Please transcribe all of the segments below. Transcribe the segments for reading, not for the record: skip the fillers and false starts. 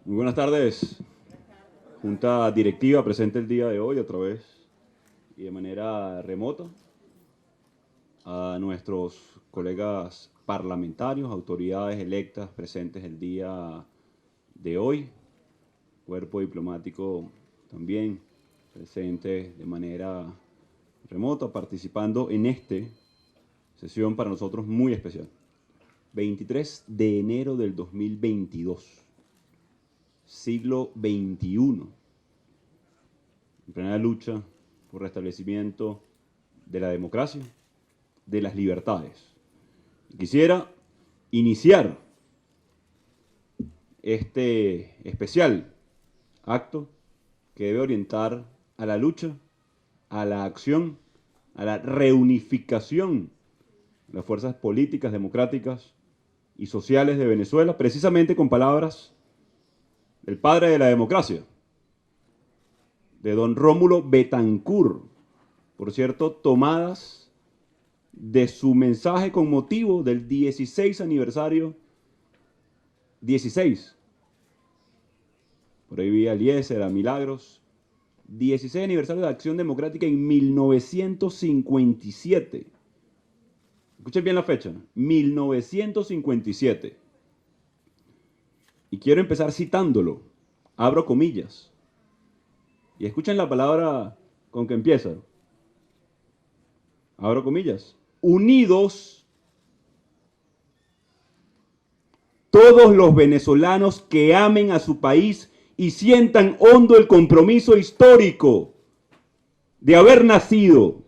Muy buenas tardes. Junta directiva presente el día de hoy otra vez y de manera remota a nuestros colegas parlamentarios, autoridades electas presentes el día de hoy, cuerpo diplomático también presente de manera remota, participando en esta sesión para nosotros muy especial. 23 de enero del 2022. Siglo XXI, en plena lucha por restablecimiento de la democracia, de las libertades. Quisiera iniciar este especial acto que debe orientar a la lucha, a la acción, a la reunificación de las fuerzas políticas, democráticas y sociales de Venezuela, precisamente con palabras el padre de la democracia, de don Rómulo Betancourt, por cierto, tomadas de su mensaje con motivo del 16 aniversario, 16, por ahí vi a Eliezer, a Milagros, 16 aniversario de Acción Democrática en 1957. Escuchen bien la fecha, 1957. Y quiero empezar citándolo. Abro comillas. Y escuchen la palabra con que empieza. Abro comillas. Unidos todos los venezolanos que amen a su país y sientan hondo el compromiso histórico de haber nacido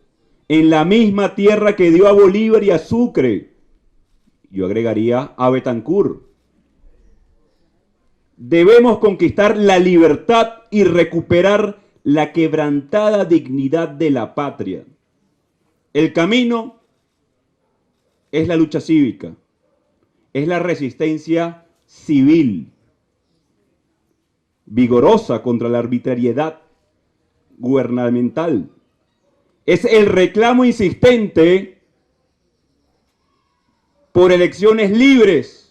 en la misma tierra que dio a Bolívar y a Sucre. Yo agregaría a Betancourt. Debemos conquistar la libertad y recuperar la quebrantada dignidad de la patria. El camino es la lucha cívica, es la resistencia civil, vigorosa contra la arbitrariedad gubernamental. Es el reclamo insistente por elecciones libres.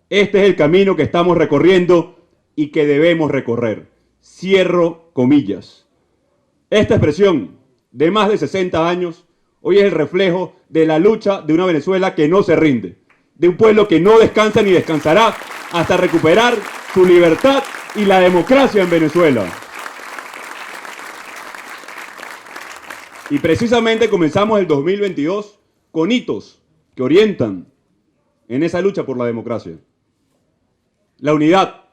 Este es el camino que estamos recorriendo y que debemos recorrer. Cierro comillas. Esta expresión de más de 60 años hoy es el reflejo de la lucha de una Venezuela que no se rinde, de un pueblo que no descansa ni descansará hasta recuperar su libertad y la democracia en Venezuela. Y precisamente comenzamos el 2022 con hitos que orientan en esa lucha por la democracia. La unidad.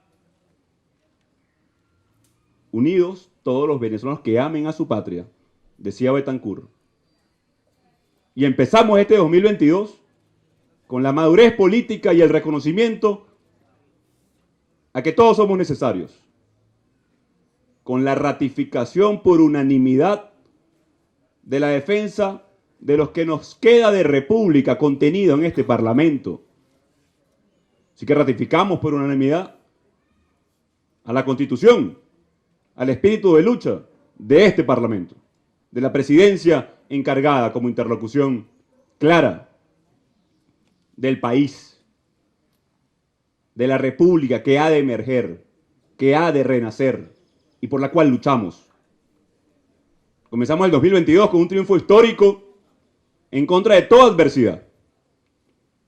Unidos todos los venezolanos que amen a su patria, decía Betancourt. Y empezamos este 2022 con la madurez política y el reconocimiento a que todos somos necesarios, con la ratificación por unanimidad de la defensa de los que nos queda de república contenido en este Parlamento. Así que ratificamos por unanimidad a la Constitución, al espíritu de lucha de este Parlamento, de la presidencia encargada como interlocución clara del país, de la república que ha de emerger, que ha de renacer y por la cual luchamos. Comenzamos el 2022 con un triunfo histórico en contra de toda adversidad,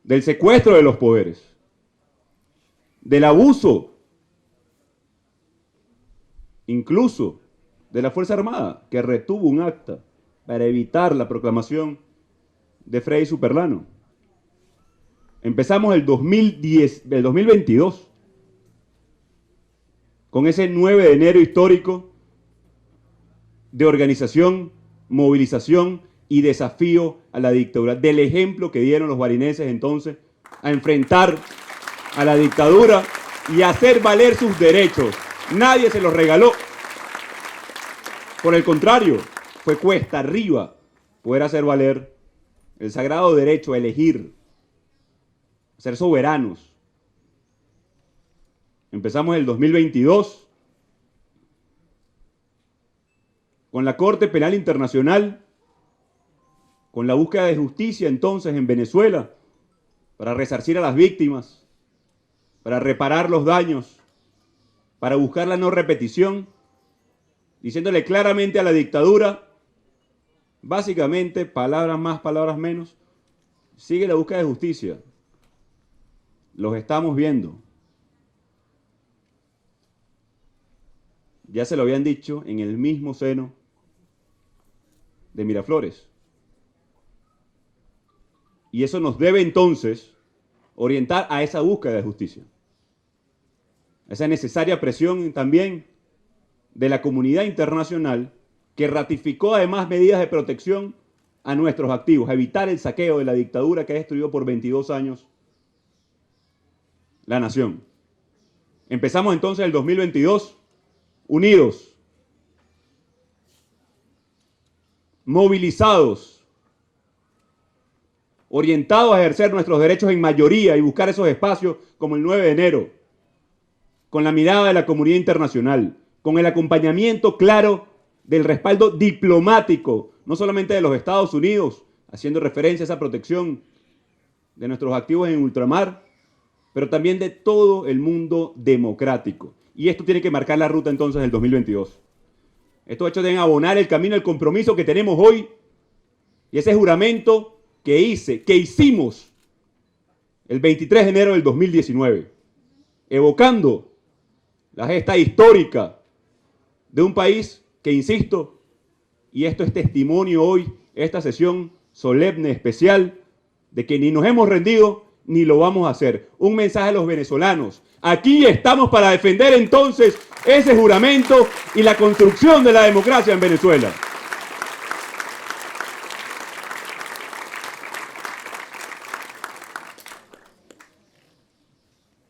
del secuestro de los poderes, del abuso, incluso de la Fuerza Armada, que retuvo un acta para evitar la proclamación de Freddy Superlano. Empezamos el 2022 con ese 9 de enero histórico de organización, movilización y desafío a la dictadura, del ejemplo que dieron los barineses entonces a enfrentar a la dictadura y a hacer valer sus derechos. Nadie se los regaló. Por el contrario, fue cuesta arriba poder hacer valer el sagrado derecho a elegir, a ser soberanos. Empezamos el 2022 con la Corte Penal Internacional, con la búsqueda de justicia entonces en Venezuela para resarcir a las víctimas, para reparar los daños, para buscar la no repetición, diciéndole claramente a la dictadura, básicamente, palabras más, palabras menos, sigue la búsqueda de justicia. Los estamos viendo. Ya se lo habían dicho en el mismo seno de Miraflores. Y eso nos debe entonces orientar a esa búsqueda de justicia. Esa necesaria presión también de la comunidad internacional que ratificó además medidas de protección a nuestros activos, a evitar el saqueo de la dictadura que ha destruido por 22 años la nación. Empezamos entonces el 2022 unidos, movilizados, orientados a ejercer nuestros derechos en mayoría y buscar esos espacios como el 9 de enero, con la mirada de la comunidad internacional, con el acompañamiento claro del respaldo diplomático, no solamente de los Estados Unidos, haciendo referencia a esa protección de nuestros activos en ultramar, pero también de todo el mundo democrático. Y esto tiene que marcar la ruta entonces del 2022. Estos hechos deben abonar el camino, el compromiso que tenemos hoy y ese juramento que hicimos el 23 de enero del 2019, evocando la gesta histórica de un país que, insisto, y esto es testimonio hoy, esta sesión solemne, especial, de que ni nos hemos rendido ni lo vamos a hacer. Un mensaje a los venezolanos. Aquí estamos para defender entonces ese juramento y la construcción de la democracia en Venezuela.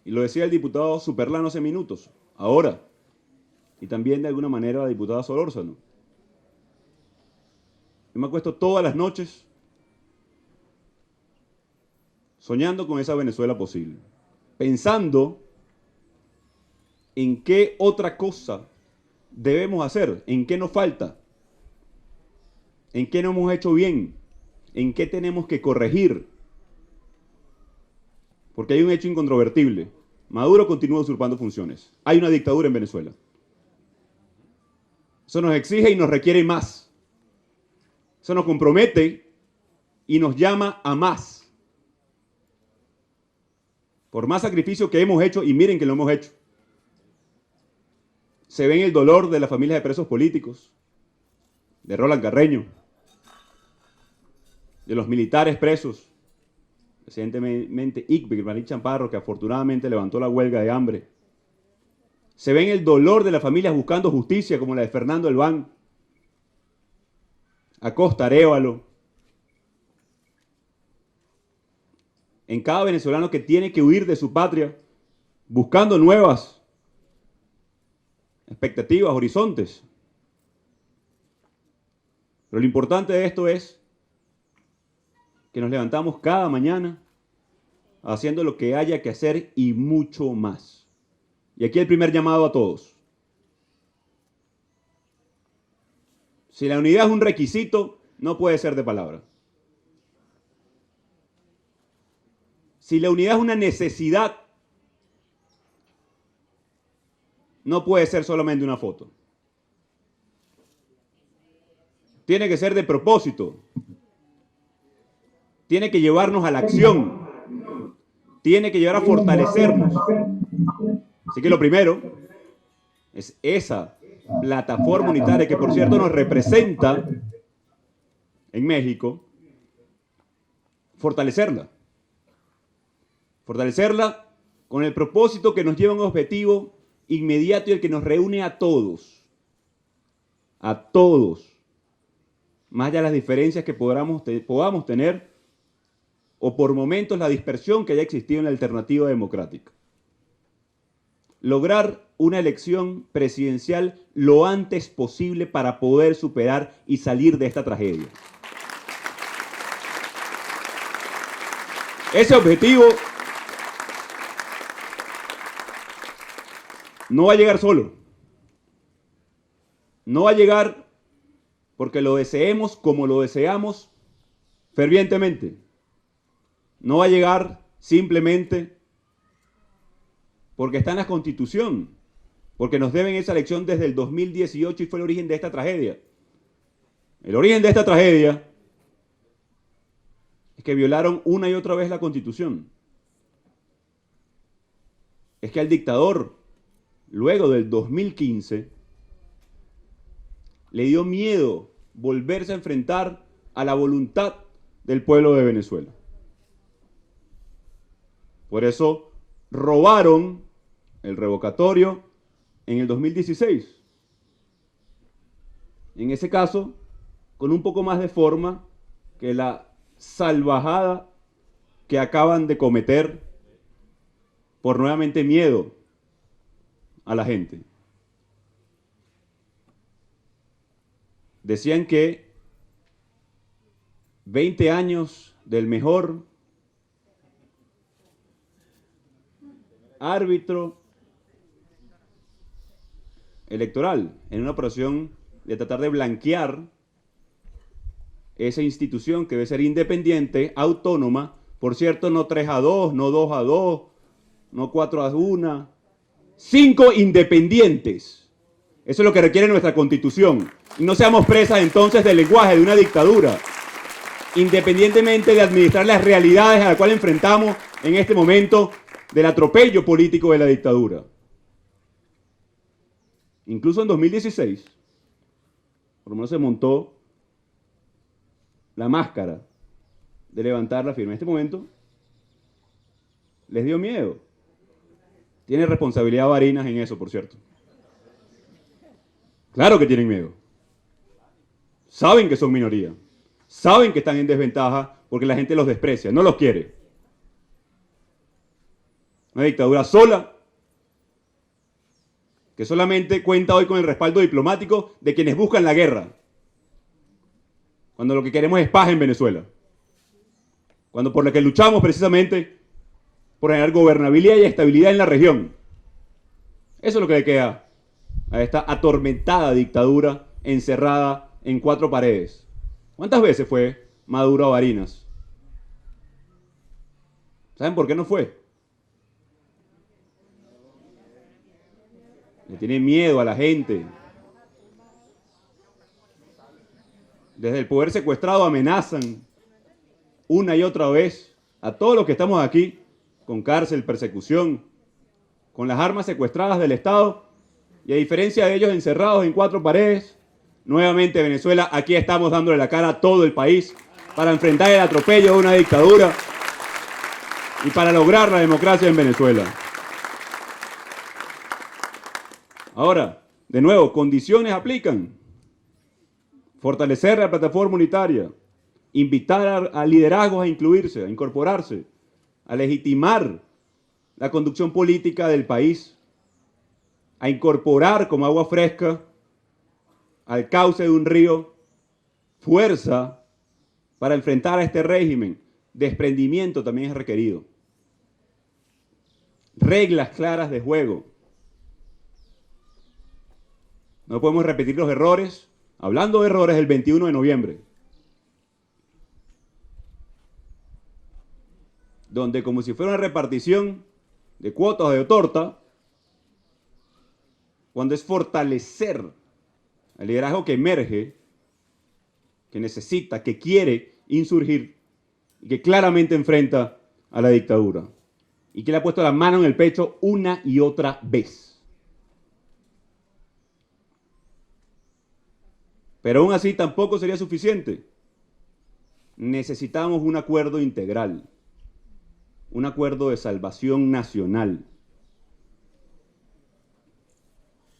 Y lo decía el diputado Superlano hace minutos, ahora, y también de alguna manera la diputada Solórzano. Yo me acuesto todas las noches soñando con esa Venezuela posible, pensando en qué otra cosa debemos hacer, en qué nos falta, en qué no hemos hecho bien, en qué tenemos que corregir. Porque hay un hecho incontrovertible. Maduro continúa usurpando funciones. Hay una dictadura en Venezuela. Eso nos exige y nos requiere más. Eso nos compromete y nos llama a más. Por más sacrificio que hemos hecho, y miren que lo hemos hecho, se ve en el dolor de las familias de presos políticos, de Roland Carreño, de los militares presos, recientemente Iqbal Chaparro, que afortunadamente levantó la huelga de hambre. Se ve en el dolor de las familias buscando justicia, como la de Fernando Elván, Acosta Arévalo, en cada venezolano que tiene que huir de su patria, buscando nuevas expectativas, horizontes. Pero lo importante de esto es que nos levantamos cada mañana haciendo lo que haya que hacer y mucho más. Y aquí el primer llamado a todos. Si la unidad es un requisito, no puede ser de palabra. Si la unidad es una necesidad, no puede ser solamente una foto. Tiene que ser de propósito. Tiene que llevarnos a la acción. Tiene que llevar a fortalecernos. Así que lo primero es esa plataforma unitaria que, por cierto, nos representa en México, fortalecerla. Fortalecerla con el propósito que nos lleva a un objetivo inmediato y el que nos reúne a todos, más allá de las diferencias que podamos tener o por momentos la dispersión que haya existido en la alternativa democrática. Lograr una elección presidencial lo antes posible para poder superar y salir de esta tragedia. Ese objetivo no va a llegar solo. No va a llegar porque lo deseemos como lo deseamos fervientemente. No va a llegar simplemente porque está en la Constitución, porque nos deben esa elección desde el 2018 y fue el origen de esta tragedia. El origen de esta tragedia es que violaron una y otra vez la Constitución. Es que al dictador, luego del 2015, le dio miedo volverse a enfrentar a la voluntad del pueblo de Venezuela. Por eso robaron el revocatorio en el 2016. En ese caso, con un poco más de forma que la salvajada que acaban de cometer por nuevamente miedo a la gente. Decían que 20 años del mejor árbitro electoral en una operación de tratar de blanquear esa institución que debe ser independiente, autónoma, por cierto, no 3-2, no 2-2, no 4-1, 5 independientes. Eso es lo que requiere nuestra Constitución. Y no seamos presas entonces del lenguaje de una dictadura, independientemente de administrar las realidades a las cuales enfrentamos en este momento del atropello político de la dictadura. Incluso en 2016, por lo menos se montó la máscara de levantar la firma. En este momento les dio miedo. Tiene responsabilidad Barinas en eso, por cierto. Claro que tienen miedo. Saben que son minoría. Saben que están en desventaja porque la gente los desprecia, no los quiere. Una dictadura sola que solamente cuenta hoy con el respaldo diplomático de quienes buscan la guerra. Cuando lo que queremos es paz en Venezuela. Cuando por lo que luchamos precisamente por generar gobernabilidad y estabilidad en la región. Eso es lo que le queda a esta atormentada dictadura encerrada en 4 paredes. ¿Cuántas veces fue Maduro a Barinas? ¿Saben por qué no fue? Le tiene miedo a la gente. Desde el poder secuestrado amenazan una y otra vez a todos los que estamos aquí con cárcel, persecución, con las armas secuestradas del Estado y a diferencia de ellos encerrados en 4 paredes, nuevamente Venezuela, aquí estamos dándole la cara a todo el país para enfrentar el atropello de una dictadura y para lograr la democracia en Venezuela. Ahora, de nuevo, condiciones aplican. Fortalecer la plataforma unitaria, invitar a liderazgos a incluirse, a incorporarse, a legitimar la conducción política del país, a incorporar como agua fresca al cauce de un río fuerza para enfrentar a este régimen. Desprendimiento también es requerido. Reglas claras de juego. No podemos repetir los errores, hablando de errores, del 21 de noviembre. Donde como si fuera una repartición de cuotas o de torta, cuando es fortalecer el liderazgo que emerge, que necesita, que quiere insurgir y que claramente enfrenta a la dictadura y que le ha puesto la mano en el pecho una y otra vez. Pero aún así tampoco sería suficiente. Necesitamos un acuerdo integral, un acuerdo de salvación nacional.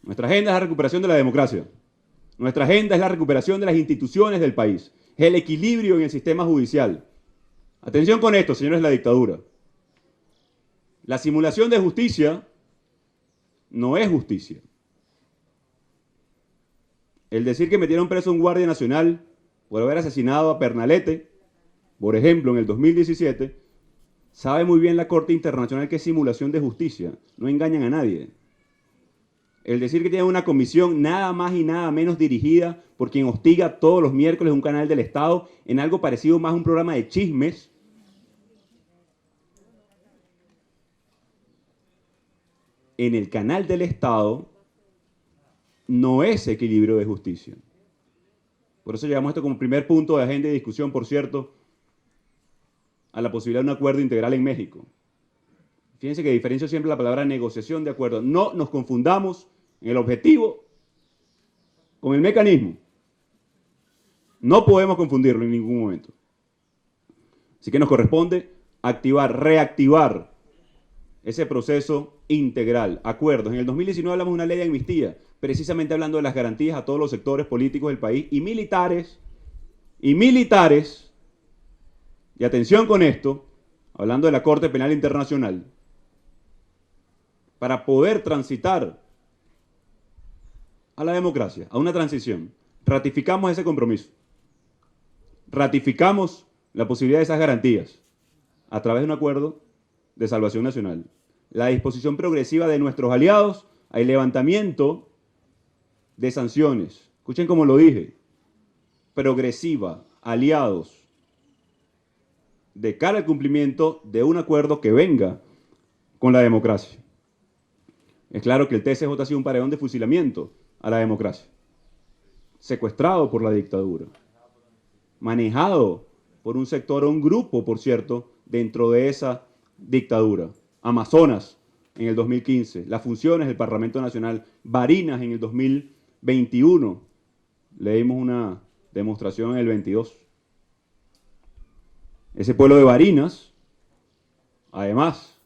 Nuestra agenda es la recuperación de la democracia. Nuestra agenda es la recuperación de las instituciones del país, es el equilibrio en el sistema judicial. Atención con esto, señores de la dictadura. La simulación de justicia no es justicia. El decir que metieron preso a un guardia nacional por haber asesinado a Pernalete, por ejemplo, en el 2017, sabe muy bien la Corte Internacional que es simulación de justicia. No engañan a nadie. El decir que tienen una comisión nada más y nada menos dirigida por quien hostiga todos los miércoles un canal del Estado en algo parecido más a un programa de chismes, en el canal del Estado no es equilibrio de justicia. Por eso llevamos esto como primer punto de agenda de discusión, por cierto, a la posibilidad de un acuerdo integral en México. Fíjense que diferencio siempre la palabra negociación de acuerdo. No nos confundamos en el objetivo con el mecanismo. No podemos confundirlo en ningún momento. Así que nos corresponde activar, reactivar ese proceso integral, acuerdos. En el 2019 hablamos de una ley de amnistía, precisamente hablando de las garantías a todos los sectores políticos del país y militares, y atención con esto, hablando de la Corte Penal Internacional, para poder transitar a la democracia, a una transición. Ratificamos ese compromiso. Ratificamos la posibilidad de esas garantías a través de un acuerdo de salvación nacional. La disposición progresiva de nuestros aliados al levantamiento de sanciones. Escuchen cómo lo dije. Progresiva, aliados, de cara al cumplimiento de un acuerdo que venga con la democracia. Es claro que el TSJ ha sido un paredón de fusilamiento a la democracia. Secuestrado por la dictadura. Manejado por un sector o un grupo, por cierto, dentro de esa dictadura. Amazonas en el 2015, las funciones del Parlamento Nacional, Barinas en el 2021, leímos una demostración en el 22. Ese pueblo de Barinas, además,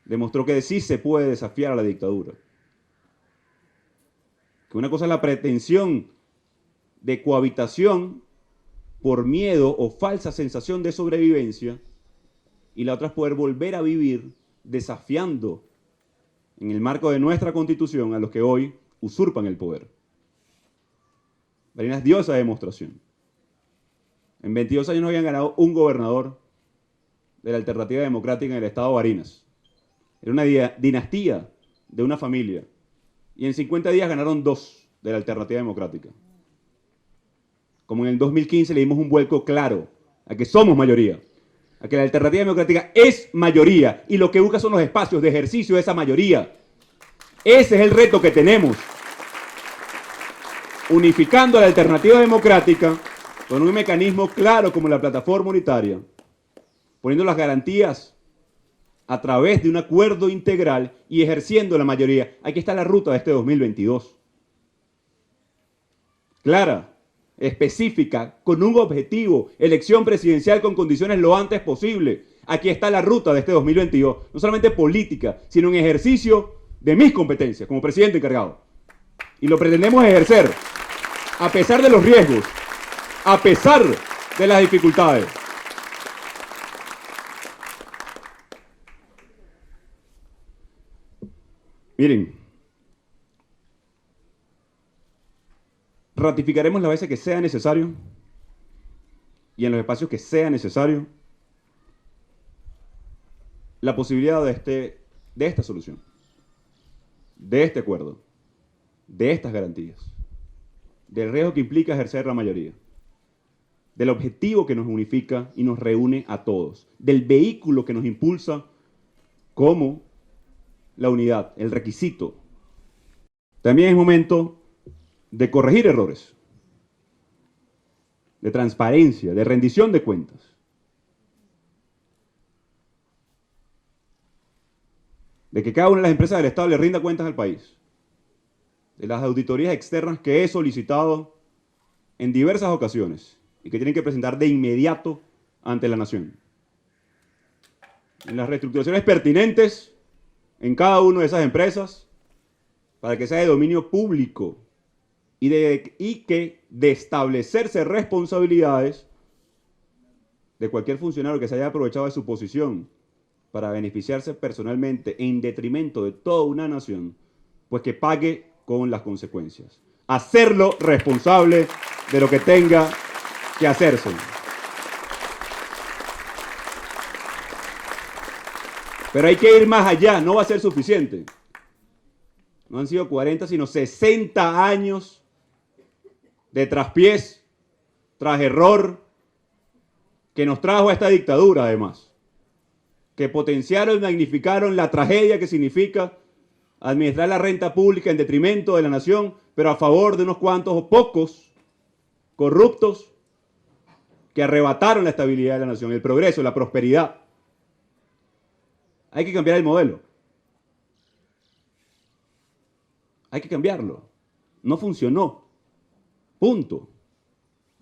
demostró que sí se puede desafiar a la dictadura. Que una cosa es la pretensión de cohabitación por miedo o falsa sensación de sobrevivencia, y la otra es poder volver a vivir desafiando en el marco de nuestra Constitución a los que hoy usurpan el poder. Barinas dio esa demostración. En 22 años no habían ganado un gobernador de la Alternativa Democrática en el estado de Barinas. Era una dinastía de una familia. Y en 50 días ganaron 2 de la Alternativa Democrática. Como en el 2015 le dimos un vuelco claro a que somos mayoría, a que la Alternativa Democrática es mayoría y lo que busca son los espacios de ejercicio de esa mayoría. Ese es el reto que tenemos. Unificando a la Alternativa Democrática con un mecanismo claro como la plataforma unitaria, poniendo las garantías a través de un acuerdo integral y ejerciendo la mayoría. Aquí está la ruta de este 2022. Clara, específica, con un objetivo, elección presidencial con condiciones lo antes posible. Aquí está la ruta de este 2022, no solamente política, sino un ejercicio de mis competencias como presidente encargado. Y lo pretendemos ejercer a pesar de los riesgos, a pesar de las dificultades. Miren, ratificaremos las veces que sea necesario y en los espacios que sea necesario la posibilidad de esta solución, de este acuerdo, de estas garantías, del riesgo que implica ejercer la mayoría, del objetivo que nos unifica y nos reúne a todos, del vehículo que nos impulsa como la unidad, el requisito. También es momento de corregir errores, de transparencia, de rendición de cuentas, de que cada una de las empresas del Estado le rinda cuentas al país, de las auditorías externas que he solicitado en diversas ocasiones y que tienen que presentar de inmediato ante la nación, en las reestructuraciones pertinentes en cada una de esas empresas para que sea de dominio público y que de establecerse responsabilidades de cualquier funcionario que se haya aprovechado de su posición para beneficiarse personalmente en detrimento de toda una nación, pues que pague con las consecuencias. Hacerlo responsable de lo que tenga que hacerse. Pero hay que ir más allá, no va a ser suficiente. No han sido 40, sino 60 años de traspiés, tras error, que nos trajo a esta dictadura, además. que potenciaron y magnificaron la tragedia que significa administrar la renta pública en detrimento de la nación, pero a favor de unos cuantos o pocos corruptos que arrebataron la estabilidad de la nación, el progreso, la prosperidad. Hay que cambiar el modelo. Hay que cambiarlo. No funcionó. Punto.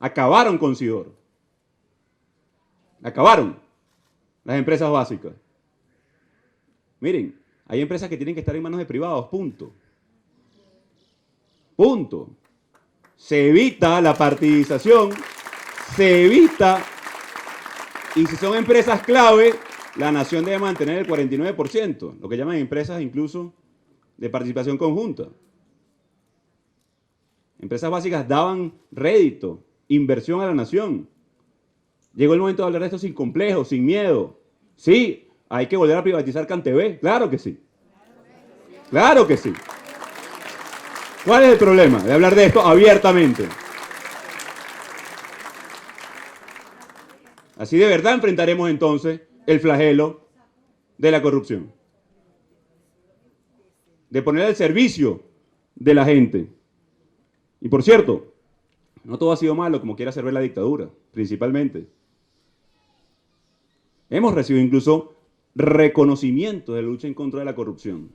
Acabaron con Sidor. Acabaron las empresas básicas. Miren, hay empresas que tienen que estar en manos de privados. Punto. Punto. Se evita la partidización, se evita, y si son empresas clave, la nación debe mantener el 49%, lo que llaman empresas incluso de participación conjunta. Empresas básicas daban rédito, inversión a la nación. Llegó el momento de hablar de esto sin complejos, sin miedo. Sí, hay que volver a privatizar CanTV, claro que sí. Claro que sí. ¿Cuál es el problema de hablar de esto abiertamente? Así de verdad enfrentaremos entonces el flagelo de la corrupción. De poner al servicio de la gente. Y por cierto, no todo ha sido malo como quiere hacer ver la dictadura, principalmente. Hemos recibido incluso reconocimiento de la lucha en contra de la corrupción,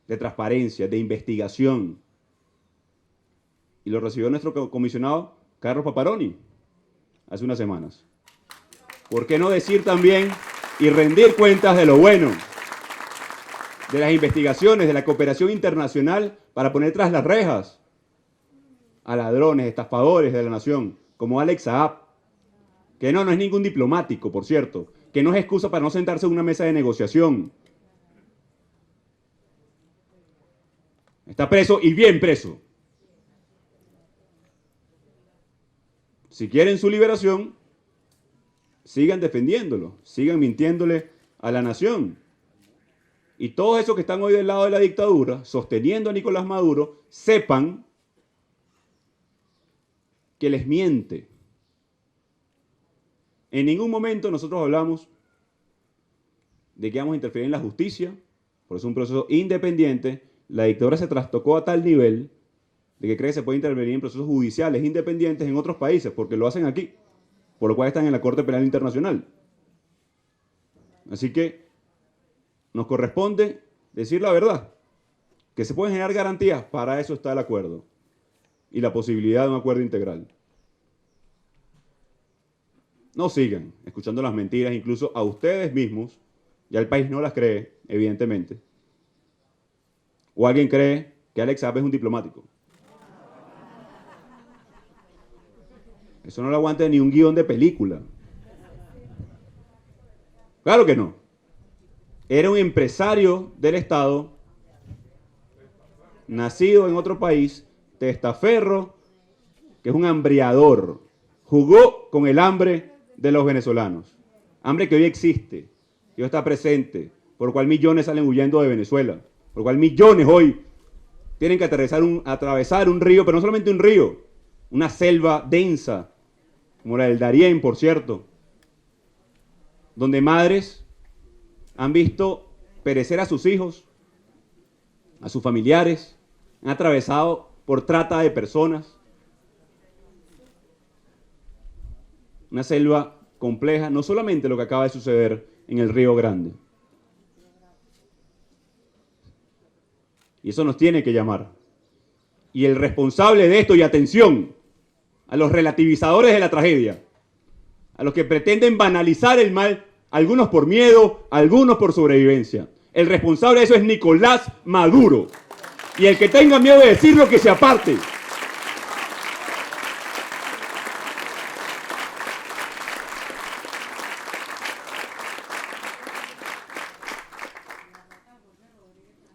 de transparencia, de investigación. Y lo recibió nuestro comisionado Carlos Paparoni hace unas semanas. ¿Por qué no decir también y rendir cuentas de lo bueno, de las investigaciones, de la cooperación internacional para poner tras las rejas a ladrones, estafadores de la nación, como Alex Saab, que no es ningún diplomático, por cierto, que no es excusa para no sentarse en una mesa de negociación. Está preso y bien preso. Si quieren su liberación, sigan defendiéndolo, sigan mintiéndole a la nación. Y todos esos que están hoy del lado de la dictadura, sosteniendo a Nicolás Maduro, sepan que les miente. En ningún momento nosotros hablamos de que vamos a interferir en la justicia, por eso es un proceso independiente. La dictadura se trastocó a tal nivel de que cree que se puede intervenir en procesos judiciales independientes en otros países, porque lo hacen aquí, por lo cual están en la Corte Penal Internacional. Así que nos corresponde decir la verdad, que se pueden generar garantías, para eso está el acuerdo y la posibilidad de un acuerdo integral. No sigan escuchando las mentiras, incluso a ustedes mismos, ya el país no las cree, evidentemente. ¿O alguien cree que Alex Saab es un diplomático? Eso no lo aguanta ni un guión de película. Claro que no. Era un empresario del Estado, nacido en otro país, testaferro, que es un hambriador. Jugó con el hambre de los venezolanos. Hambre que hoy existe, que hoy está presente, por lo cual millones salen huyendo de Venezuela, por lo cual millones hoy tienen que atravesar un río, pero no solamente un río, una selva densa, como la del Darién, por cierto, donde madres han visto perecer a sus hijos, a sus familiares, han atravesado por trata de personas. Una selva compleja, no solamente lo que acaba de suceder en el Río Grande. Y eso nos tiene que llamar. Y el responsable de esto, y atención, a los relativizadores de la tragedia, a los que pretenden banalizar el mal, algunos por miedo, algunos por sobrevivencia. El responsable de eso es Nicolás Maduro. Y el que tenga miedo de decirlo, que se aparte.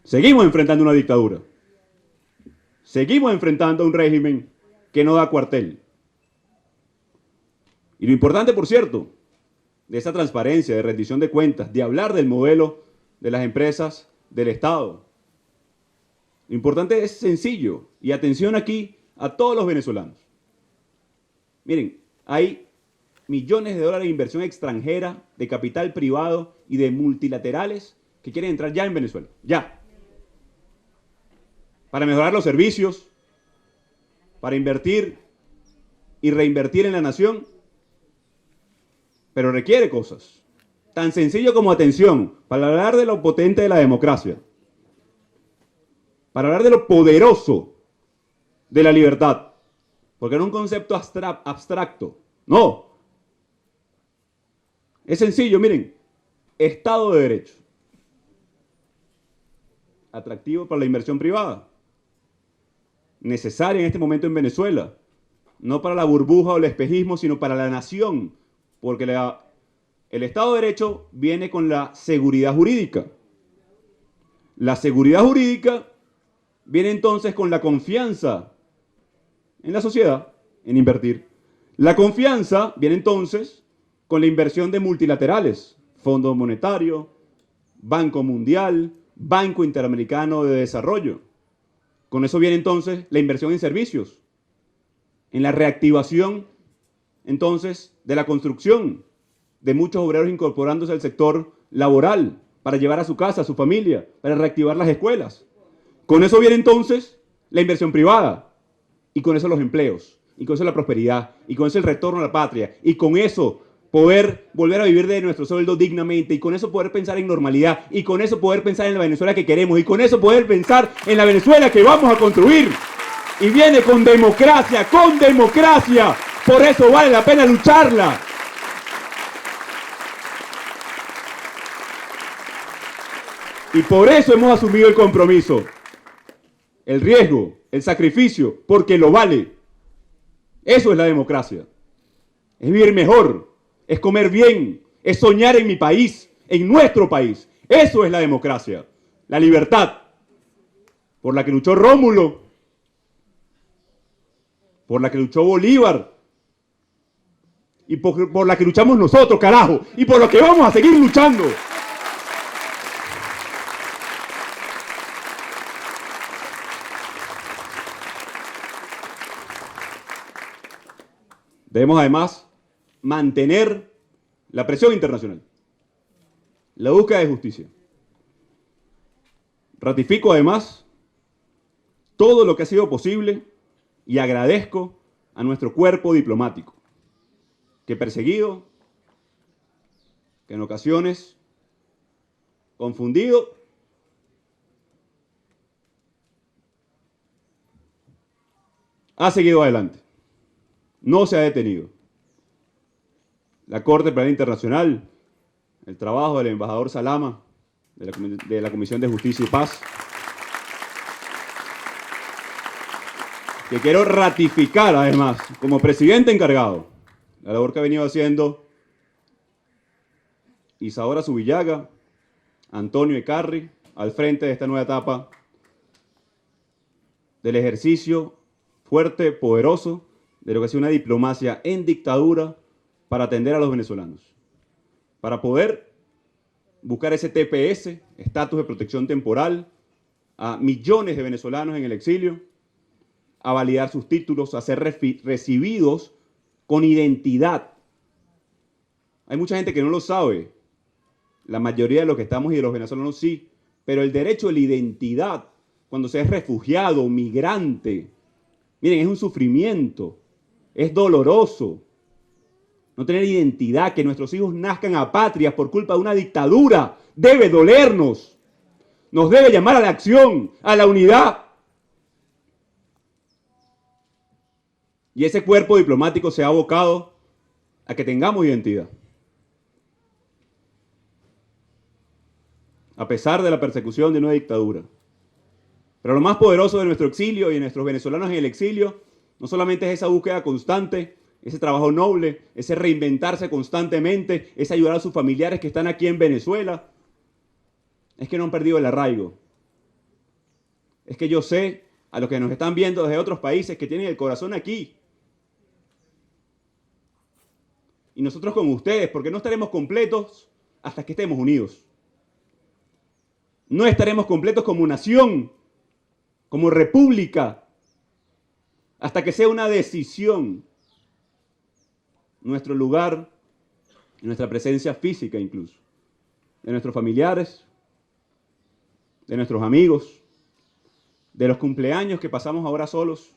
Seguimos enfrentando una dictadura. Seguimos enfrentando un régimen que no da cuartel. Y lo importante, por cierto, de esa transparencia, de rendición de cuentas, de hablar del modelo de las empresas del Estado. Lo importante es sencillo, y atención aquí a todos los venezolanos. Miren, hay millones de dólares de inversión extranjera, de capital privado y de multilaterales que quieren entrar ya en Venezuela. Ya. Para mejorar los servicios, para invertir y reinvertir en la nación. Pero requiere cosas. Tan sencillo como atención, para hablar de lo potente de la democracia, para hablar de lo poderoso de la libertad, porque no es un concepto abstracto, no. Es sencillo, miren, Estado de Derecho, atractivo para la inversión privada, necesaria en este momento en Venezuela, no para la burbuja o el espejismo, sino para la nación, porque el Estado de Derecho viene con la seguridad jurídica. La seguridad jurídica viene entonces con la confianza en la sociedad, en invertir. La confianza viene entonces con la inversión de multilaterales, Fondo Monetario, Banco Mundial, Banco Interamericano de Desarrollo. Con eso viene entonces la inversión en servicios, en la reactivación entonces de la construcción, de muchos obreros incorporándose al sector laboral para llevar a su casa, a su familia, para reactivar las escuelas. Con eso viene entonces la inversión privada, y con eso los empleos, y con eso la prosperidad, y con eso el retorno a la patria, y con eso poder volver a vivir de nuestro sueldo dignamente, y con eso poder pensar en normalidad, y con eso poder pensar en la Venezuela que queremos, y con eso poder pensar en la Venezuela que vamos a construir. Y viene con democracia, con democracia. Por eso vale la pena lucharla. Y por eso hemos asumido el compromiso, el riesgo, el sacrificio, porque lo vale. Eso es la democracia. Es vivir mejor, es comer bien, es soñar en mi país, en nuestro país. Eso es la democracia. La libertad, por la que luchó Rómulo, por la que luchó Bolívar, y por la que luchamos nosotros, carajo, y por lo que vamos a seguir luchando. Debemos además mantener la presión internacional, la búsqueda de justicia. Ratifico además todo lo que ha sido posible y agradezco a nuestro cuerpo diplomático, que perseguido, que en ocasiones confundido, ha seguido adelante. No se ha detenido. La Corte Penal Internacional, el trabajo del embajador Salama, de la Comisión de Justicia y Paz, que quiero ratificar además como presidente encargado la labor que ha venido haciendo Isaura Zubillaga, Antonio Ecarri, al frente de esta nueva etapa del ejercicio fuerte, poderoso, de lo que ha sido una diplomacia en dictadura para atender a los venezolanos, para poder buscar ese TPS, estatus de protección temporal, a millones de venezolanos en el exilio, a validar sus títulos, a ser recibidos con identidad. Hay mucha gente que no lo sabe, la mayoría de los que estamos y de los venezolanos sí, pero el derecho a la identidad, cuando se es refugiado, migrante, miren, es un sufrimiento, es doloroso. No tener identidad, que nuestros hijos nazcan apátridas por culpa de una dictadura, debe dolernos. Nos debe llamar a la acción, a la unidad. Y ese cuerpo diplomático se ha abocado a que tengamos identidad. A pesar de la persecución de una dictadura. Pero lo más poderoso de nuestro exilio y de nuestros venezolanos en el exilio no solamente es esa búsqueda constante, ese trabajo noble, ese reinventarse constantemente, ese ayudar a sus familiares que están aquí en Venezuela, es que no han perdido el arraigo. Es que yo sé, a los que nos están viendo desde otros países, que tienen el corazón aquí. Y nosotros con ustedes, porque no estaremos completos hasta que estemos unidos. No estaremos completos como nación, como república, hasta que sea una decisión nuestro lugar, nuestra presencia física incluso, de nuestros familiares, de nuestros amigos, de los cumpleaños que pasamos ahora solos,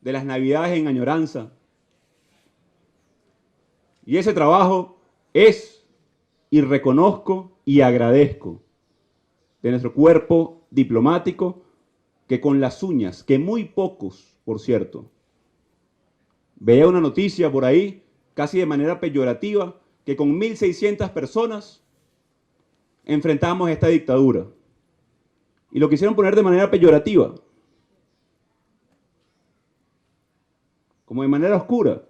de las navidades en añoranza. Y ese trabajo es, y reconozco y agradezco, de nuestro cuerpo diplomático, que con las uñas, que muy pocos, por cierto, veía una noticia por ahí, casi de manera peyorativa, que con 1.600 personas enfrentamos esta dictadura. Y lo quisieron poner de manera peyorativa, como de manera oscura.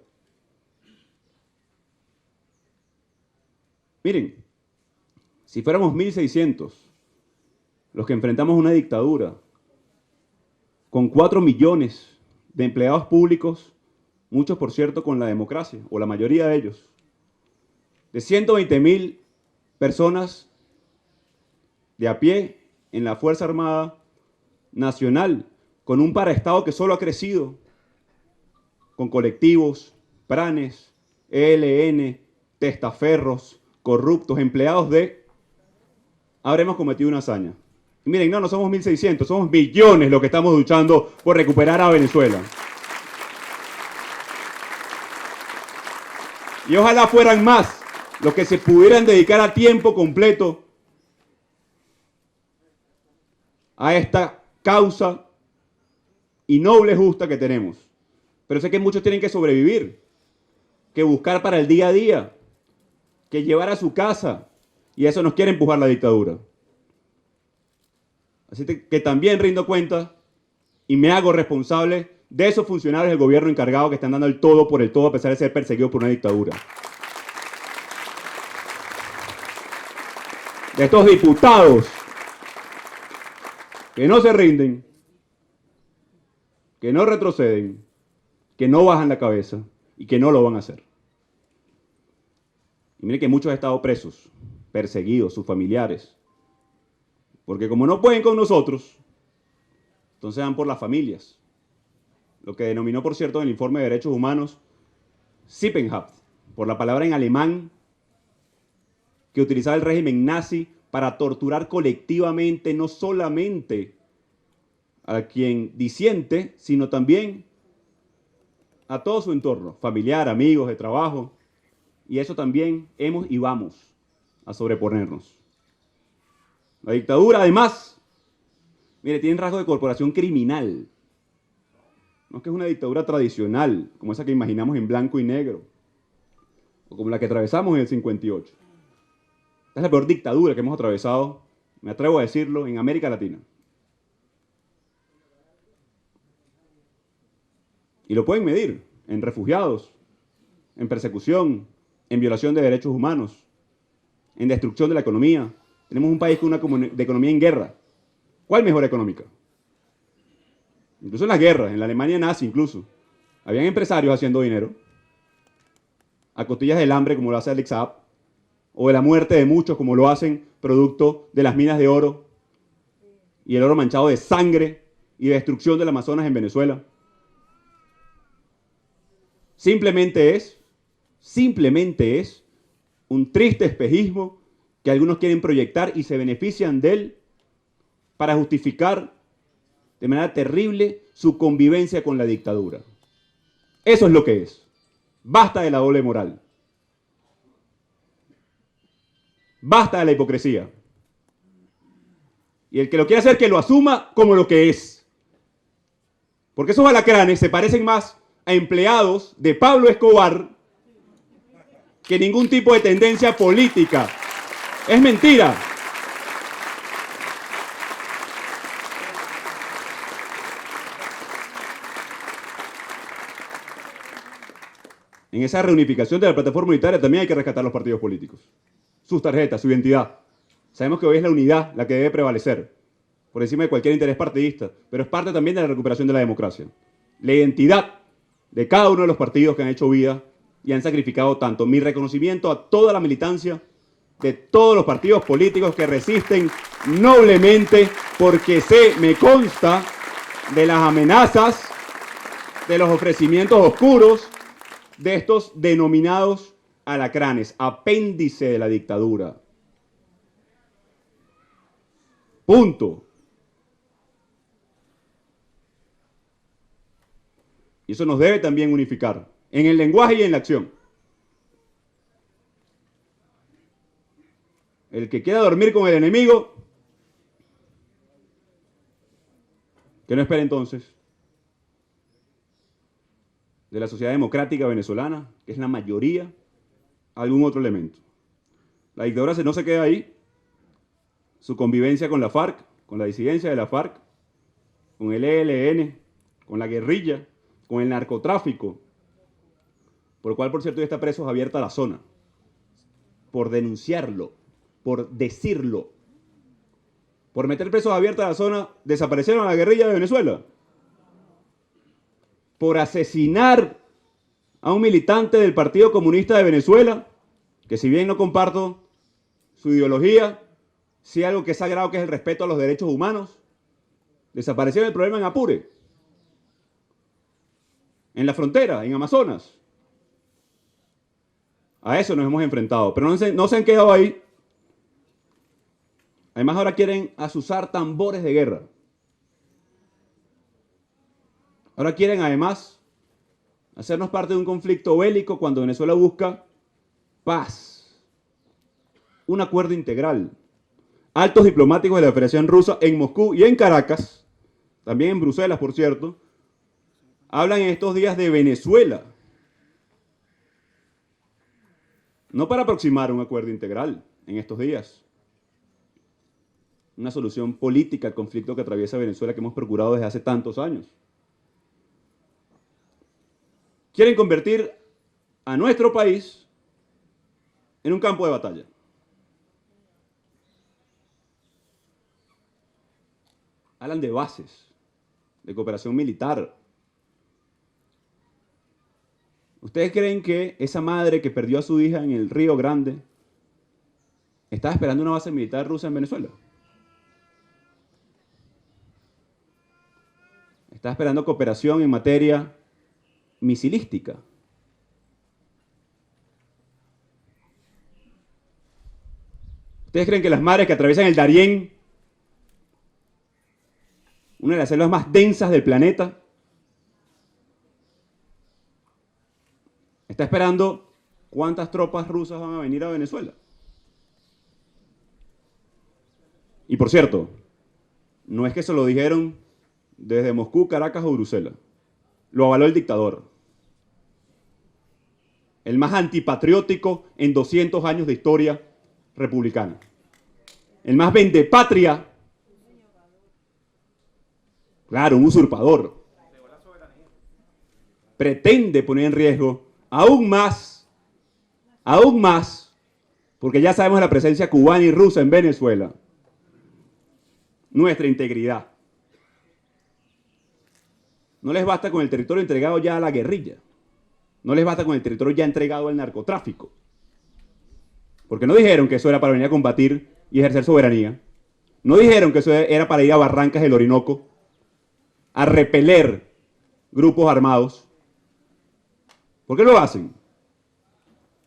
Miren, si fuéramos 1.600 los que enfrentamos una dictadura, con 4 millones de empleados públicos, muchos por cierto con la democracia, o la mayoría de ellos, de 120.000 personas de a pie en la Fuerza Armada Nacional, con un paraestado que solo ha crecido, con colectivos, pranes, ELN, testaferros, corruptos, empleados de... habremos cometido una hazaña. Y miren, no somos 1.600, somos millones los que estamos luchando por recuperar a Venezuela. Y ojalá fueran más los que se pudieran dedicar a tiempo completo a esta causa y noble justa que tenemos. Pero sé que muchos tienen que sobrevivir, que buscar para el día a día, que llevar a su casa, y eso nos quiere empujar la dictadura. Así que también rindo cuenta y me hago responsable de esos funcionarios del gobierno encargados que están dando el todo por el todo a pesar de ser perseguidos por una dictadura. De estos diputados que no se rinden, que no retroceden, que no bajan la cabeza y que no lo van a hacer. Y miren que muchos han estado presos, perseguidos, sus familiares. Porque como no pueden con nosotros, entonces van por las familias. Lo que denominó, por cierto, en el informe de derechos humanos, Sippenhaft, por la palabra en alemán que utilizaba el régimen nazi para torturar colectivamente, no solamente a quien disiente, sino también a todo su entorno, familiar, amigos, de trabajo. Y eso también hemos y vamos a sobreponernos. La dictadura, además, mire, tiene rasgos de corporación criminal. No es que es una dictadura tradicional, como esa que imaginamos en blanco y negro, o como la que atravesamos en el 58. Esta es la peor dictadura que hemos atravesado, me atrevo a decirlo, en América Latina. Y lo pueden medir en refugiados, en persecución, en violación de derechos humanos, en destrucción de la economía. Tenemos un país con una economía en guerra. ¿Cuál mejora económica? Incluso en las guerras, en la Alemania nazi incluso, habían empresarios haciendo dinero a costillas del hambre como lo hace Alex Saab, o de la muerte de muchos como lo hacen producto de las minas de oro y el oro manchado de sangre y de destrucción del Amazonas en Venezuela. Simplemente es un triste espejismo que algunos quieren proyectar y se benefician de él para justificar de manera terrible su convivencia con la dictadura. Eso es lo que es. Basta de la doble moral. Basta de la hipocresía. Y el que lo quiera hacer, que lo asuma como lo que es. Porque esos alacranes se parecen más a empleados de Pablo Escobar que ningún tipo de tendencia política. Es mentira. En esa reunificación de la plataforma unitaria también hay que rescatar los partidos políticos. Sus tarjetas, su identidad. Sabemos que hoy es la unidad la que debe prevalecer, por encima de cualquier interés partidista, pero es parte también de la recuperación de la democracia. La identidad de cada uno de los partidos que han hecho vida y han sacrificado tanto. Mi reconocimiento a toda la militancia de todos los partidos políticos que resisten noblemente, porque me consta de las amenazas, de los ofrecimientos oscuros, de estos denominados alacranes, apéndice de la dictadura. Punto. Y eso nos debe también unificar, en el lenguaje y en la acción. El que quiera dormir con el enemigo, que no espere entonces de la sociedad democrática venezolana, que es la mayoría, algún otro elemento. La dictadura no se queda ahí. Su convivencia con la FARC, con la disidencia de la FARC, con el ELN, con la guerrilla, con el narcotráfico, por el cual, por cierto, ya está preso Javier Tarazona, por denunciarlo, por decirlo. Por meter preso a Javier Tarazona, desaparecieron a la guerrilla de Venezuela. Por asesinar a un militante del Partido Comunista de Venezuela, que si bien no comparto su ideología, sí algo que es sagrado, que es el respeto a los derechos humanos, desaparecieron el problema en Apure, en la frontera, en Amazonas. A eso nos hemos enfrentado, pero no se han quedado ahí. Además, ahora quieren azuzar tambores de guerra. Ahora quieren, además, hacernos parte de un conflicto bélico cuando Venezuela busca paz, un acuerdo integral. Altos diplomáticos de la Federación Rusa en Moscú y en Caracas, también en Bruselas, por cierto, hablan en estos días de Venezuela. No para aproximar un acuerdo integral en estos días. Una solución política al conflicto que atraviesa Venezuela, que hemos procurado desde hace tantos años. Quieren convertir a nuestro país en un campo de batalla. Hablan de bases, de cooperación militar. ¿Ustedes creen que esa madre que perdió a su hija en el Río Grande estaba esperando una base militar rusa en Venezuela? Está esperando cooperación en materia misilística. ¿Ustedes creen que las mares que atraviesan el Darién, una de las selvas más densas del planeta, está esperando cuántas tropas rusas van a venir a Venezuela? Y por cierto, no es que se lo dijeron desde Moscú, Caracas o Bruselas. Lo avaló el dictador. El más antipatriótico en 200 años de historia republicana. El más vendepatria. Claro, un usurpador. Pretende poner en riesgo aún más, porque ya sabemos la presencia cubana y rusa en Venezuela, nuestra integridad. No les basta con el territorio entregado ya a la guerrilla. No les basta con el territorio ya entregado al narcotráfico. Porque no dijeron que eso era para venir a combatir y ejercer soberanía. No dijeron que eso era para ir a Barrancas del Orinoco a repeler grupos armados. ¿Por qué lo hacen?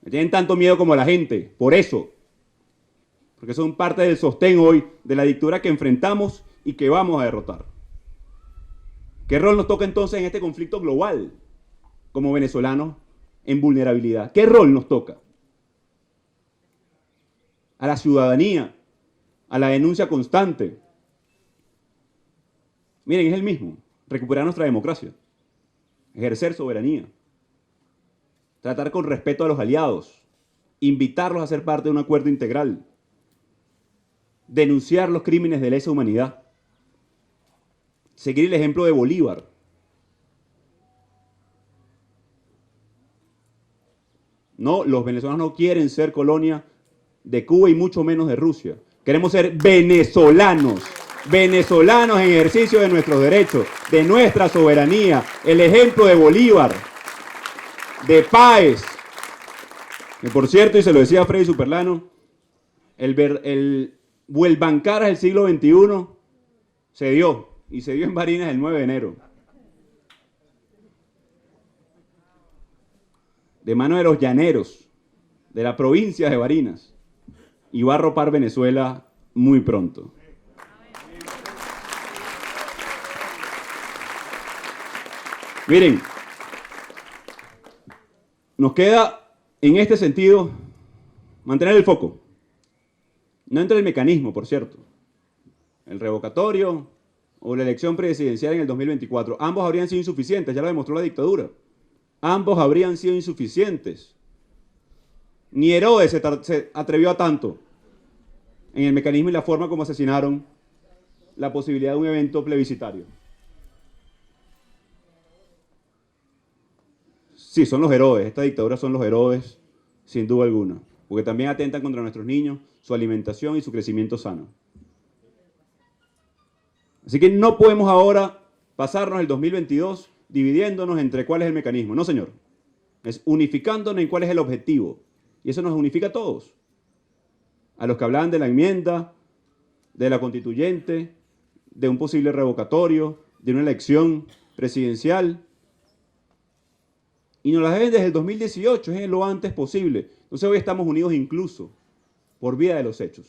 Me tienen tanto miedo como la gente. Por eso. Porque son parte del sostén hoy de la dictadura que enfrentamos y que vamos a derrotar. ¿Qué rol nos toca entonces en este conflicto global como venezolanos en vulnerabilidad? ¿Qué rol nos toca? A la ciudadanía, a la denuncia constante. Miren, es el mismo. Recuperar nuestra democracia. Ejercer soberanía. Tratar con respeto a los aliados. Invitarlos a ser parte de un acuerdo integral. Denunciar los crímenes de lesa humanidad. Seguir el ejemplo de Bolívar. No, los venezolanos no quieren ser colonia de Cuba y mucho menos de Rusia. Queremos ser venezolanos. Venezolanos en ejercicio de nuestros derechos, de nuestra soberanía. El ejemplo de Bolívar, de Páez. Que por cierto, y se lo decía Freddy Superlano, el Vuelvancaras del siglo XXI se dio. Y se dio en Barinas el 9 de enero. de mano de los llaneros, de la provincia de Barinas, y va a arropar Venezuela muy pronto. Miren, nos queda en este sentido mantener el foco. No entra el mecanismo, por cierto. El revocatorio o la elección presidencial en el 2024. Ambos habrían sido insuficientes, ya lo demostró la dictadura. Ambos habrían sido insuficientes. Ni Herodes se atrevió a tanto en el mecanismo y la forma como asesinaron la posibilidad de un evento plebiscitario. Sí, son los Herodes. Esta dictadura son los Herodes, sin duda alguna. Porque también atentan contra nuestros niños, su alimentación y su crecimiento sano. Así que no podemos ahora pasarnos el 2022 dividiéndonos entre cuál es el mecanismo. No, señor. Es unificándonos en cuál es el objetivo. Y eso nos unifica a todos. A los que hablaban de la enmienda, de la constituyente, de un posible revocatorio, de una elección presidencial. Y nos las deben desde el 2018, es lo antes posible. Entonces hoy estamos unidos incluso por vía de los hechos.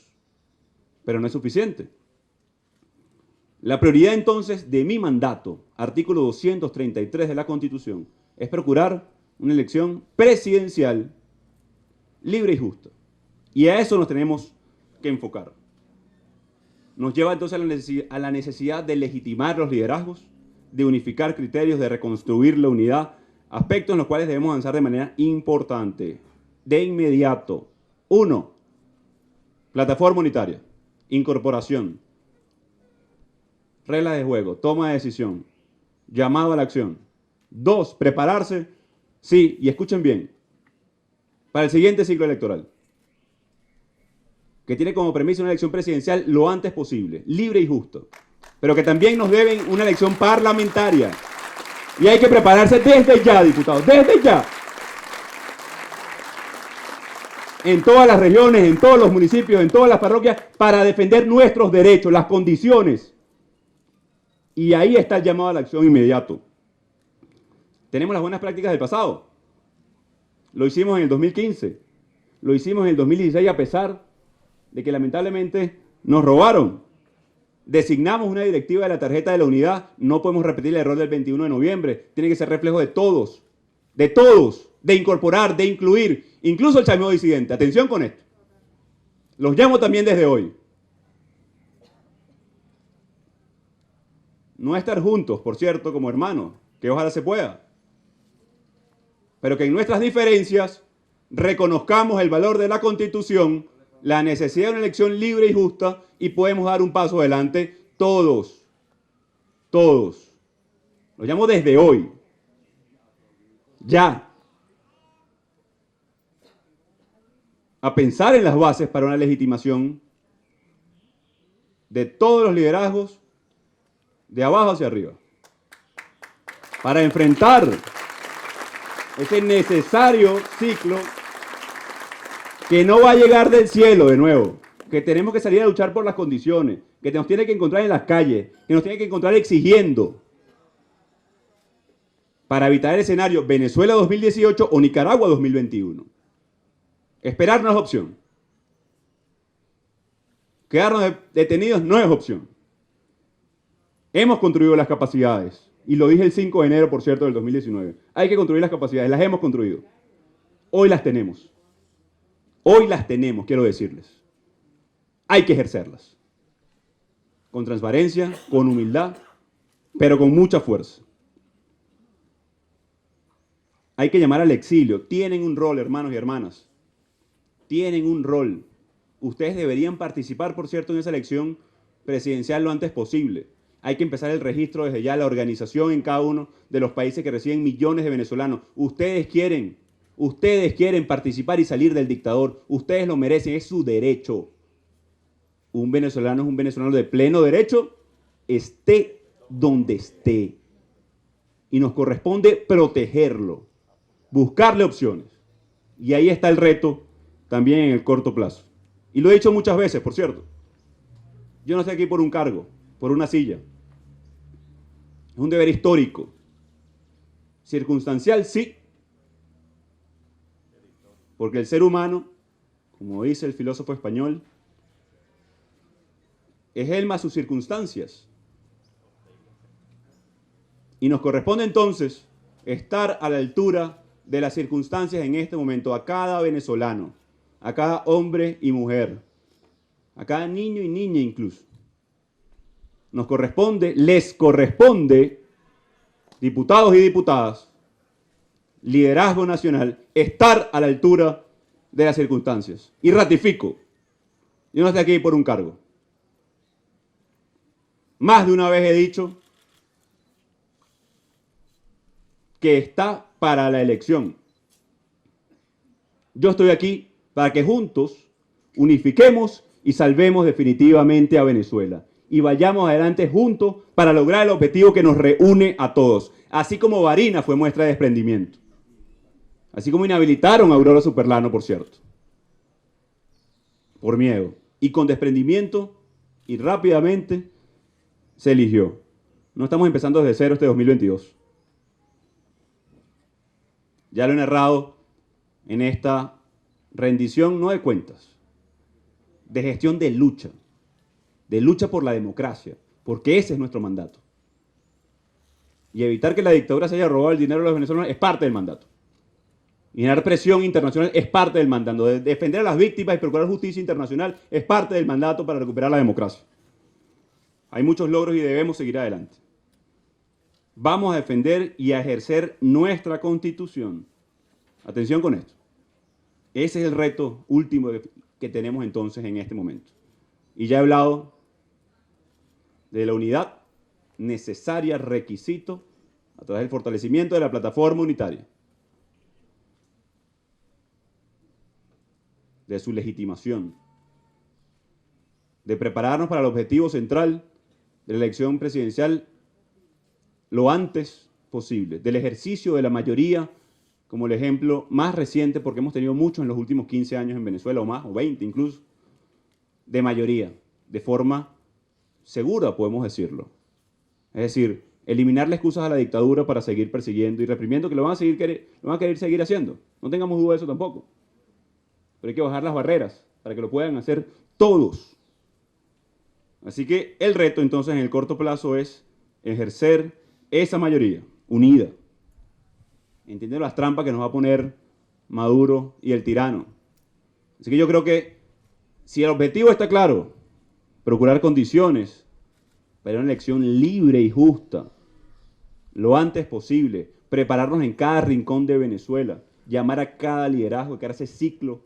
Pero no es suficiente. La prioridad entonces de mi mandato, artículo 233 de la Constitución, es procurar una elección presidencial libre y justa. Y a eso nos tenemos que enfocar. Nos lleva entonces a la necesidad de legitimar los liderazgos, de unificar criterios, de reconstruir la unidad, aspectos en los cuales debemos avanzar de manera importante. De inmediato. 1. Plataforma unitaria. Incorporación. Reglas de juego. Toma de decisión. Llamado a la acción. 2. Prepararse. Sí, y escuchen bien. Para el siguiente ciclo electoral. Que tiene como premisa una elección presidencial lo antes posible. Libre y justo. Pero que también nos deben una elección parlamentaria. Y hay que prepararse desde ya, diputados, desde ya. En todas las regiones, en todos los municipios, en todas las parroquias, para defender nuestros derechos, las condiciones. Y ahí está el llamado a la acción inmediato. Tenemos las buenas prácticas del pasado. Lo hicimos en el 2015, lo hicimos en el 2016 a pesar de que lamentablemente nos robaron. Designamos una directiva de la tarjeta de la unidad, no podemos repetir el error del 21 de noviembre, tiene que ser reflejo de todos, de incorporar, de incluir, incluso el chameo disidente. Atención con esto. Los llamo también desde hoy. No estar juntos, por cierto, como hermanos, que ojalá se pueda, pero que en nuestras diferencias reconozcamos el valor de la Constitución, la necesidad de una elección libre y justa y podemos dar un paso adelante todos. Todos. Lo llamo desde hoy. Ya. A pensar en las bases para una legitimación de todos los liderazgos de abajo hacia arriba. Para enfrentar ese necesario ciclo que no va a llegar del cielo de nuevo, que tenemos que salir a luchar por las condiciones, que nos tiene que encontrar en las calles, que nos tiene que encontrar exigiendo, para evitar el escenario Venezuela 2018 o Nicaragua 2021. Esperar no es opción. Quedarnos detenidos no es opción. Hemos construido las capacidades, y lo dije el 5 de enero, por cierto, del 2019. Hay que construir las capacidades, las hemos construido. Hoy las tenemos. Hoy las tenemos, quiero decirles. Hay que ejercerlas. Con transparencia, con humildad, pero con mucha fuerza. Hay que llamar al exilio. Tienen un rol, hermanos y hermanas. Tienen un rol. Ustedes deberían participar, por cierto, en esa elección presidencial lo antes posible. Hay que empezar el registro desde ya, la organización en cada uno de los países que reciben millones de venezolanos. Ustedes quieren participar y salir del dictador. Ustedes lo merecen, es su derecho. Un venezolano es un venezolano de pleno derecho, esté donde esté. Y nos corresponde protegerlo, buscarle opciones. Y ahí está el reto también en el corto plazo. Y lo he dicho muchas veces, por cierto. Yo no estoy aquí por un cargo, por una silla. Es un deber histórico. Circunstancial, sí. Porque el ser humano, como dice el filósofo español, es él más sus circunstancias. Y nos corresponde entonces estar a la altura de las circunstancias en este momento, a cada venezolano, a cada hombre y mujer, a cada niño y niña incluso. Nos corresponde, les corresponde, diputados y diputadas, liderazgo nacional, estar a la altura de las circunstancias. Y ratifico, yo no estoy aquí por un cargo. Más de una vez he dicho que está para la elección. Yo estoy aquí para que juntos unifiquemos y salvemos definitivamente a Venezuela. Y vayamos adelante juntos para lograr el objetivo que nos reúne a todos. Así como Barinas fue muestra de desprendimiento. Así como inhabilitaron a Aurora Superlano, por cierto. Por miedo. Y con desprendimiento y rápidamente se eligió. No estamos empezando desde cero este 2022. Ya lo he narrado en esta rendición no de cuentas, de gestión de lucha por la democracia, porque ese es nuestro mandato. Y evitar que la dictadura se haya robado el dinero de los venezolanos es parte del mandato. Y generar presión internacional es parte del mandato. De defender a las víctimas y procurar justicia internacional es parte del mandato para recuperar la democracia. Hay muchos logros y debemos seguir adelante. Vamos a defender y a ejercer nuestra Constitución. Atención con esto. Ese es el reto último que tenemos entonces en este momento. Y ya he hablado de la unidad necesaria, requisito, a través del fortalecimiento de la plataforma unitaria, de su legitimación, de prepararnos para el objetivo central de la elección presidencial lo antes posible, del ejercicio de la mayoría como el ejemplo más reciente, porque hemos tenido muchos en los últimos 15 años en Venezuela, o más, o 20 incluso, de mayoría, de forma segura, podemos decirlo. Es decir, eliminarle excusas a la dictadura para seguir persiguiendo y reprimiendo, que lo van a querer seguir haciendo. No tengamos duda de eso tampoco. Pero hay que bajar las barreras para que lo puedan hacer todos. Así que el reto entonces en el corto plazo es ejercer esa mayoría unida, entendiendo las trampas que nos va a poner Maduro y el tirano. Así que yo creo que si el objetivo está claro, procurar condiciones para una elección libre y justa, lo antes posible, prepararnos en cada rincón de Venezuela, llamar a cada liderazgo, que era ese ciclo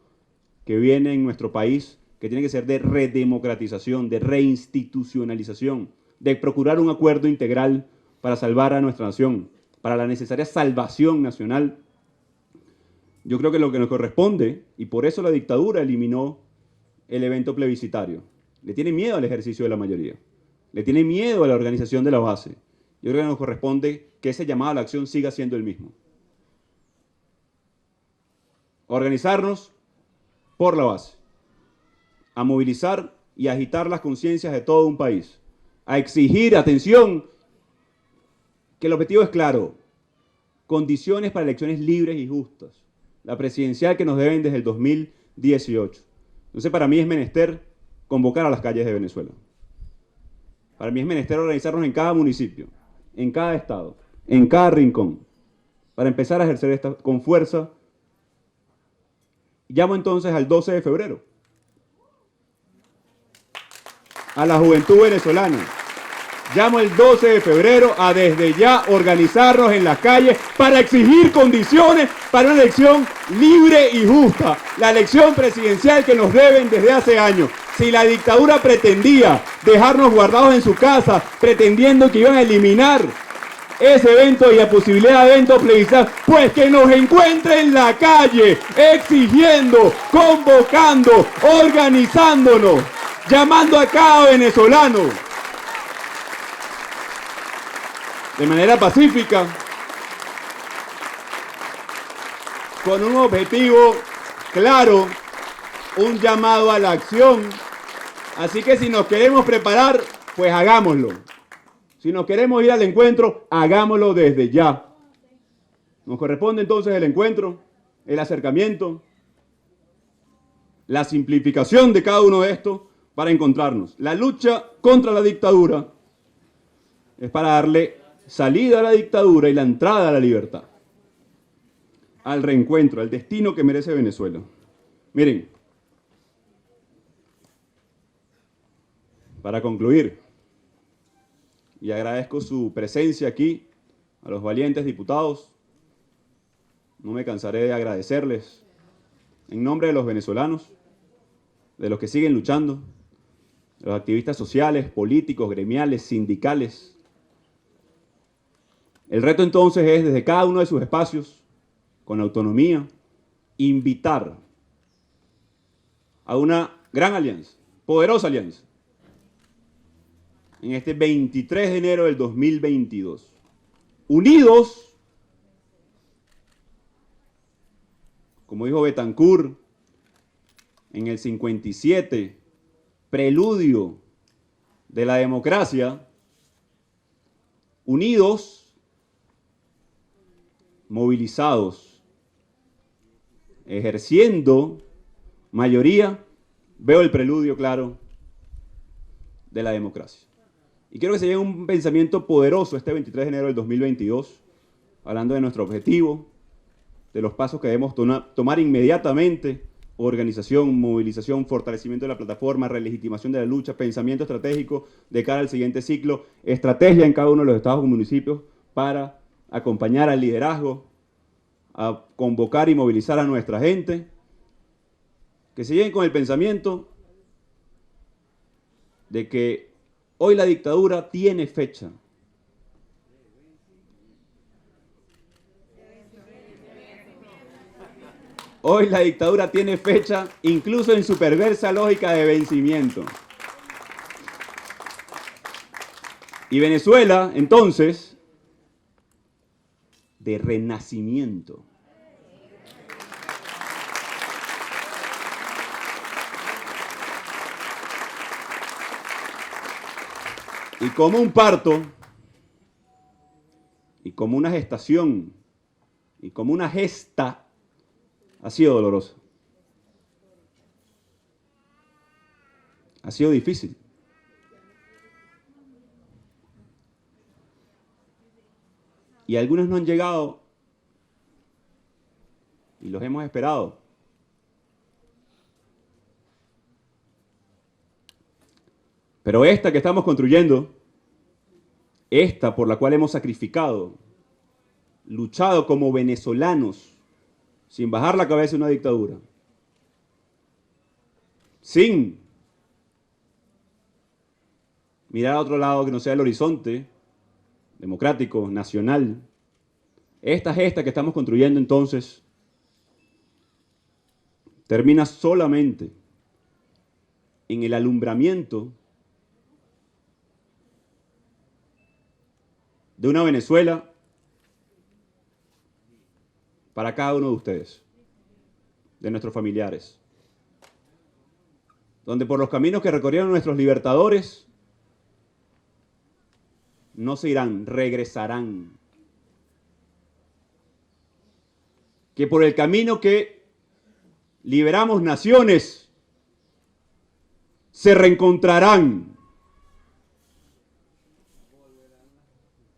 que viene en nuestro país, que tiene que ser de redemocratización, de reinstitucionalización, de procurar un acuerdo integral para salvar a nuestra nación, para la necesaria salvación nacional. Yo creo que lo que nos corresponde, y por eso la dictadura eliminó el evento plebiscitario, le tiene miedo al ejercicio de la mayoría, le tiene miedo a la organización de la base. Yo creo que nos corresponde que ese llamado a la acción siga siendo el mismo. Organizarnos por la base, a movilizar y agitar las conciencias de todo un país, a exigir, atención, que el objetivo es claro, condiciones para elecciones libres y justas, la presidencial que nos deben desde el 2018. Entonces para mí es menester convocar a las calles de Venezuela. Para mí es menester organizarnos en cada municipio, en cada estado, en cada rincón, para empezar a ejercer esta con fuerza. Llamo entonces al 12 de febrero, a la juventud venezolana. Llamo el 12 de febrero a desde ya organizarnos en las calles para exigir condiciones para una elección libre y justa. La elección presidencial que nos deben desde hace años. Si la dictadura pretendía dejarnos guardados en su casa, pretendiendo que iban a eliminar ese evento y la posibilidad de evento plebiscitario, pues que nos encuentre en la calle, exigiendo, convocando, organizándonos, llamando a cada venezolano de manera pacífica, con un objetivo claro, un llamado a la acción. Así que si nos queremos preparar, pues hagámoslo. Si nos queremos ir al encuentro, hagámoslo desde ya. Nos corresponde entonces el encuentro, el acercamiento, la simplificación de cada uno de estos para encontrarnos. La lucha contra la dictadura es para darle salida a la dictadura y la entrada a la libertad, al reencuentro, al destino que merece Venezuela. Miren, para concluir, y agradezco su presencia aquí, a los valientes diputados, no me cansaré de agradecerles en nombre de los venezolanos, de los que siguen luchando, de los activistas sociales, políticos, gremiales, sindicales. El reto entonces es, desde cada uno de sus espacios, con autonomía, invitar a una gran alianza, poderosa alianza, en este 23 de enero del 2022. Unidos, como dijo Betancur, en el 57, preludio de la democracia, unidos, movilizados, ejerciendo mayoría, veo el preludio claro de la democracia. Y quiero que se lleve un pensamiento poderoso este 23 de enero del 2022, hablando de nuestro objetivo, de los pasos que debemos tomar inmediatamente: organización, movilización, fortalecimiento de la plataforma, relegitimación de la lucha, pensamiento estratégico de cara al siguiente ciclo, estrategia en cada uno de los estados y municipios para acompañar al liderazgo, a convocar y movilizar a nuestra gente, que se lleguen con el pensamiento de que hoy la dictadura tiene fecha. Hoy la dictadura tiene fecha, incluso en su perversa lógica de vencimiento. Y Venezuela, entonces, de renacimiento. Y como un parto, y como una gestación, y como una gesta, ha sido dolorosa. Ha sido difícil. Y algunos no han llegado, y los hemos esperado. Pero esta que estamos construyendo, esta por la cual hemos sacrificado, luchado como venezolanos, sin bajar la cabeza de una dictadura, sin mirar a otro lado que no sea el horizonte democrático, nacional. Esta gesta que estamos construyendo entonces termina solamente en el alumbramiento de una Venezuela para cada uno de ustedes, de nuestros familiares, donde por los caminos que recorrieron nuestros libertadores no se irán, regresarán. Que por el camino que liberamos naciones se reencontrarán.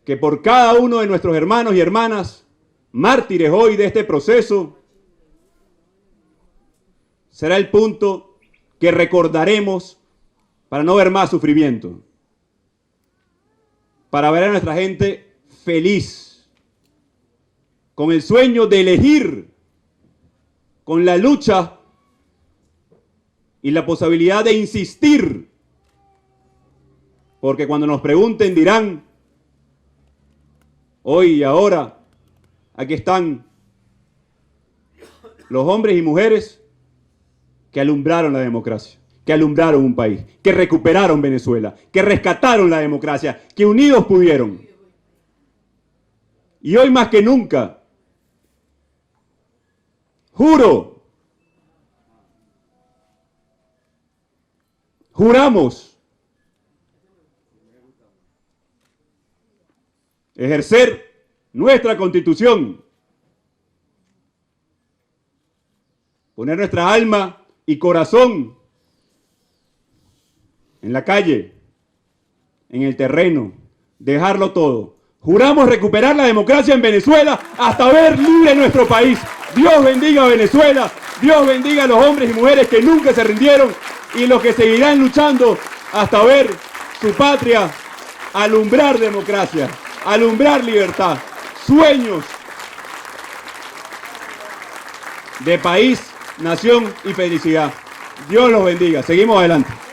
Que por cada uno de nuestros hermanos y hermanas, mártires hoy de este proceso, será el punto que recordaremos para no ver más sufrimiento, para ver a nuestra gente feliz, con el sueño de elegir, con la lucha y la posibilidad de insistir, porque cuando nos pregunten dirán: hoy y ahora, aquí están los hombres y mujeres que alumbraron la democracia, que alumbraron un país, que recuperaron Venezuela, que rescataron la democracia, que unidos pudieron. Y hoy más que nunca, juramos ejercer nuestra Constitución, poner nuestra alma y corazón, en la calle, en el terreno, dejarlo todo. Juramos recuperar la democracia en Venezuela hasta ver libre nuestro país. Dios bendiga a Venezuela, Dios bendiga a los hombres y mujeres que nunca se rindieron y los que seguirán luchando hasta ver su patria alumbrar democracia, alumbrar libertad, sueños de país, nación y felicidad. Dios los bendiga. Seguimos adelante.